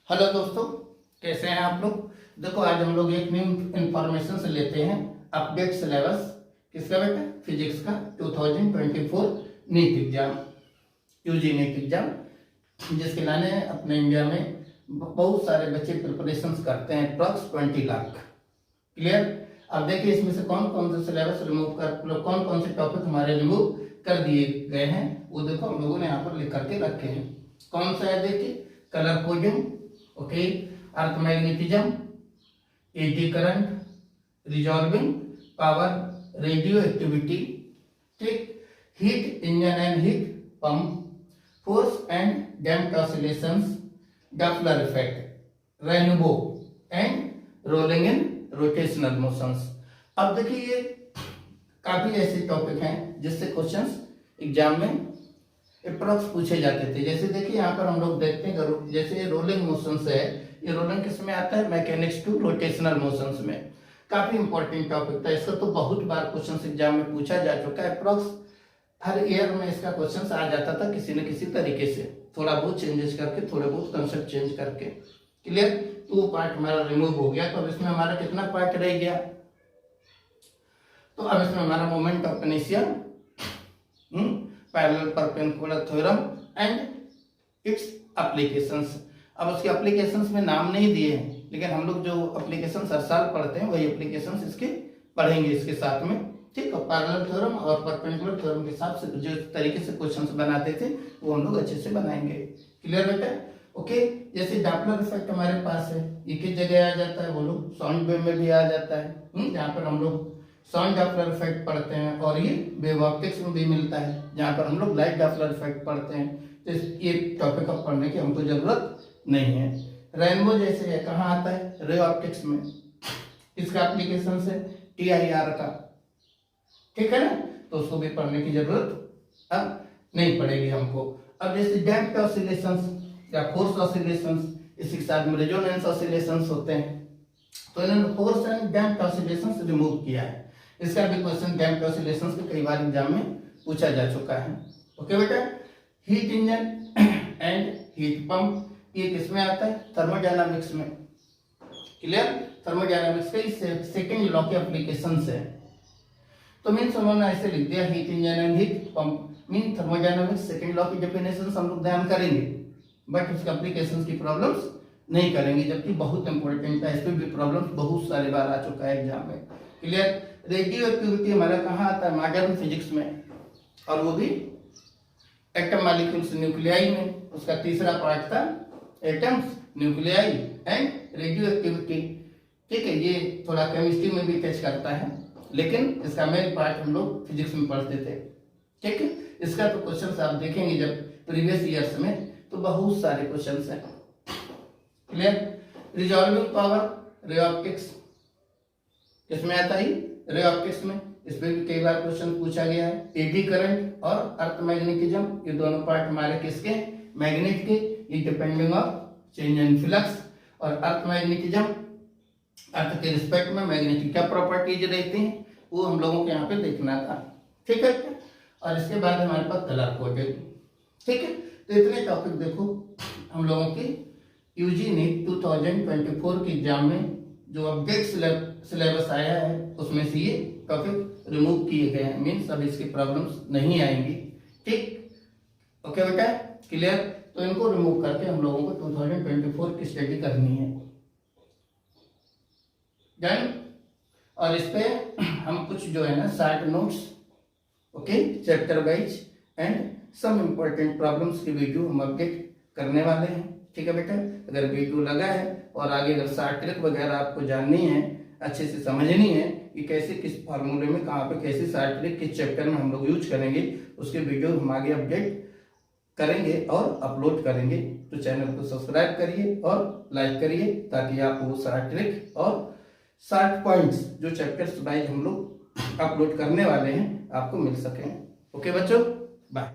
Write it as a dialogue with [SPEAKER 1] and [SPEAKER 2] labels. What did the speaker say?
[SPEAKER 1] Hello दोस्तों, कैसे हैं आप लोग। देखो आज हम लोग एक न्यू इंफॉर्मेशन से लेते हैं अपडेट सिलेबस किसका बेटा, फिजिक्स का 2024 NEET exam, UG NEET exam, जिसके लाने अपने इंडिया में बहुत सारे बच्चे प्रिपरेशंस करते हैं, अप्रॉक्स 20 लाख। क्लियर। अब देखिए इसमें से कौन कौन से सिलेबस रिमूव कर, कौन कौन से टॉपिक हमारे रिमूव कर दिए गए हैं, वो देखो हम लोगों ने यहाँ पर लिख करके रखे हैं। कौन सा है देखिए, colour coding, okay, earth magnetism, eddy current, resolving power, radio activity, ठीक, heat engine and heat pump, force and damped oscillations, Doppler effect, rainbow and rolling in rotational motions. अब देखिए ये काफी ऐसे टॉपिक हैं जिससे क्वेश्चंस एग्जाम में approx पूछे जाते थे। जैसे देखिए यहाँ पर हम लोग देखते हैं, जैसे रोलिंग मोशंस है, ये रोलिंग किस में आता है, मैकेनिक्स टू रोटेशनल मोशंस में। काफी इंपॉर्टेंट टॉपिक था, इसका तो बहुत बार क्वेश्चंस एग्जाम में पूछा जा चुका है। अप्रॉक्स हर ईयर में इसका क्वेश्चंस आ जाता था किसी न किसी तरीके से, थोड़ा बहुत चेंजेस करके, थोड़े बहुत कंसेप्ट चेंज करके। क्लियर। तो वो पार्ट हमारा रिमूव हो गया। तो अब इसमें हमारा कितना पार्ट रह गया, तो अब इसमें हमारा moment of inertia, parallel perpendicular theorem and it's applications. अब उसके एप्लीकेशंस में नाम नहीं दिए हैं, लेकिन हम लोग जो एप्लीकेशंस हर साल पढ़ते हैं वही एप्लीकेशंस इसके पढ़ेंगे इसके साथ में, ठीक है। पैरेलल थ्योरम और परपेंडिकुलर थ्योरम के हिसाब से जो तरीके से क्वेश्चंस बनाते थे वो हम लोग अच्छे से बनाएंगे। क्लियर बेटा, ओके। जैसे डॉपलर इफेक्ट हमारे पास है, ये किस जगह आ जाता है, वो लोग साउंड वेव में भी आ जाता है, जहाँ पर हम लोग साउंड डॉपलर इफेक्ट पढ़ते हैं, और ये वेव ऑप्टिक्स में भी मिलता है जहाँ पर हम लोग लाइट डॉपलर इफेक्ट पढ़ते हैं। तो ये टॉपिक अब पढ़ने की हमको जरूरत नहीं है। रेनबो जैसे है, कहाँ आता है, रे ऑप्टिक्स में, इसका एप्लीकेशन है TIR का, ठीक है ना, तो उसको भी पढ़ने की जरूरत अब नहीं पड़ेगी हमको। अब जैसे डैम्प्ड ऑसिलेशंस या फोर्स ऑसिलेशंस, इसके साथ में रेजोनेंस ऑसिलेशंस होते हैं, तो इन्होंने force and damped oscillations remove किया है। इसका भी क्वेश्चन डैम्प्ड ऑसिलेशंस के कई बार एग्जाम में पूछा जा चुका है। ओके बेटा। Heat engine and heat pump, ये किसमें आता है, थर्मोडायनामिक्स में। क्लियर। थर्मोडायनामिक्स के सेकंड लॉ के एप्लीकेशंस है। तो मीन्स उन्होंने ऐसे लिख दिया, heat engine and heat pump mean thermodynamics second law की डेफिनेशन हम लोग ध्यान करेंगे, बट उसके एप्लीकेशंस की प्रॉब्लम्स नहीं करेंगे, जबकि बहुत इंपॉर्टेंट है, इस पे भी प्रॉब्लम्स बहुत सारे बार आ चुका है एग्जाम में। क्लियर। रेडियो एक्टिविटी हमारा कहाँ आता है, मॉडर्न फिजिक्स में, और वो भी एटम मॉलिक्यूल्स न्यूक्लियाई में। उसका तीसरा पार्ट था atoms, nuclei and radio activity, ठीक है। ये थोड़ा केमिस्ट्री में भी टच करता है, लेकिन इसका मेन पार्ट हम लोग फिजिक्स में पढ़ते थे, ठीक है। इसका तो क्वेश्चन आप देखेंगे जब प्रीवियस ईयर्स में, तो बहुत सारे क्वेश्चन हैं। Clear. Resolving power, ray optics, किसमें आता है, रे ऑप्टिक्स में, इस पे भी कई बार क्वेश्चन पूछा गया है। एडी करंट और अर्थ मैग्नेटिज्म, ये दोनों पार्ट हमारे किसके, मैग्नेट के, ये depending of change in flux. और अर्थ मैग्नेटिज्म, अर्थ के रिस्पेक्ट में मैग्नेटिक क्या प्रॉपर्टीज रहती हैं, वो हम लोगों को यहाँ पे देखना था, ठीक है। और इसके बाद हमारे पास कलर कोडिंग, ठीक है। तो इतने टॉपिक देखो हम लोगों की यूजी नीट 2024 के एग्जाम में जो अपडेट सिलेबस आया है उसमें से ये टॉपिक रिमूव किए गए हैं, मीन्स अब इसकी प्रॉब्लम्स नहीं आएंगी, ठीक। ओके बेटा, क्लियर। तो इनको रिमूव करके हम लोगों को 2024 की स्टडी करनी है, डन। और इस पे हम कुछ जो है ना short notes, okay, chapter wise and some important problems की वीडियो हम अपडेट करने वाले हैं, ठीक है बेटा। अगर वीडियो लगा है और आगे अगर शॉर्ट ट्रिक वगैरह आपको जाननी है, अच्छे से समझनी है कि कैसे किस फार्मूले में कहाँ पे कैसे शॉर्ट ट्रिक किस चैप्टर में हम लोग यूज करेंगे, उसके वीडियो हम आगे अपडेट करेंगे और अपलोड करेंगे। तो चैनल को सब्सक्राइब करिए और लाइक करिए, ताकि आप वो शॉर्ट ट्रिक और शॉर्ट पॉइंट्स जो चैप्टर्स वाइज हम लोग अपलोड करने वाले हैं आपको मिल सकें। ओके बच्चों।